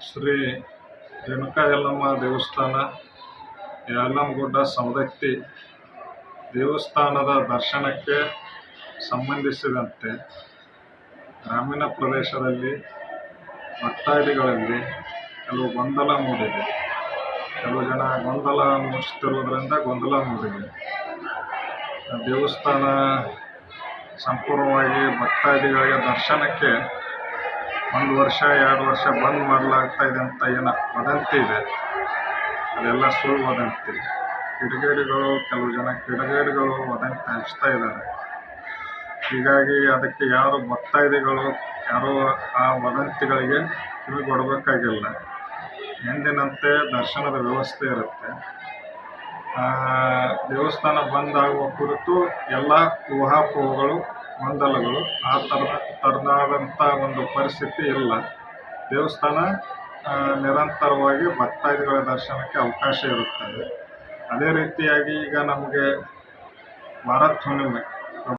ಶ್ರೀ ರೇಣುಕಾ ಯಲ್ಲಮ್ಮ ದೇವಸ್ಥಾನ, ಯಲ್ಲಮ್ಮಗುಡ್ಡ ಸವದತ್ತಿ ದೇವಸ್ಥಾನದ ದರ್ಶನಕ್ಕೆ ಸಂಬಂಧಿಸಿದಂತೆ ಗ್ರಾಮೀಣ ಪ್ರದೇಶದಲ್ಲಿ ಭಕ್ತಾದಿಗಳಲ್ಲಿ ಕೆಲವು ಗೊಂದಲ ಮೂಡಿದೆ. ಕೆಲವು ಜನ ಗೊಂದಲ ಮೂಡಿಸುತ್ತಿರುವುದರಿಂದ ಗೊಂದಲ ಮೂಡಿದೆ. ದೇವಸ್ಥಾನ ಸಂಪೂರ್ಣವಾಗಿ ಭಕ್ತಾದಿಗಳಿಗೆ ದರ್ಶನಕ್ಕೆ 1 ವರ್ಷ 2 ವರ್ಷ ಬಂದ್ ಮಾಡಲಾಗ್ತಾ ಇದೆ ಅಂತ ಏನೋ ವದಂತಿ ಇದೆ. ಅದೆಲ್ಲ ಸುಳ್ಳು ವದಂತಿ. ಕೆಲವು ಜನ ಕಿಡಿಗೇಡಿಗಳು ವದಂತಿ ಹಂಚ್ತಾ ಇದ್ದಾರೆ. ಹೀಗಾಗಿ ಅದಕ್ಕೆ ಯಾರು ಭಕ್ತಾದಿಗಳು ಯಾರು ಆ ವದಂತಿಗಳಿಗೆ ಕಿವಿಗೊಡಬೇಕಾಗಿಲ್ಲ. ಎಂದಿನಂತೆ ದರ್ಶನದ ವ್ಯವಸ್ಥೆ ಇರುತ್ತೆ. ದೇವಸ್ಥಾನ ಬಂದ್ ಆಗುವ ಕುರಿತು ಎಲ್ಲ ಊಹಾಪೋಹಗಳು, ಗೊಂದಲಗಳು, ಆ ಥರದಾದಂಥ ಒಂದು ಪರಿಸ್ಥಿತಿ ಇಲ್ಲ. ದೇವಸ್ಥಾನ ನಿರಂತರವಾಗಿ ಭಕ್ತಾದಿಗಳ ದರ್ಶನಕ್ಕೆ ಅವಕಾಶ ಇರುತ್ತದೆ. ಅದೇ ರೀತಿಯಾಗಿ ಈಗ ನಮಗೆ ಭಾರತ್ ಹುಣ್ಣಿಮೆ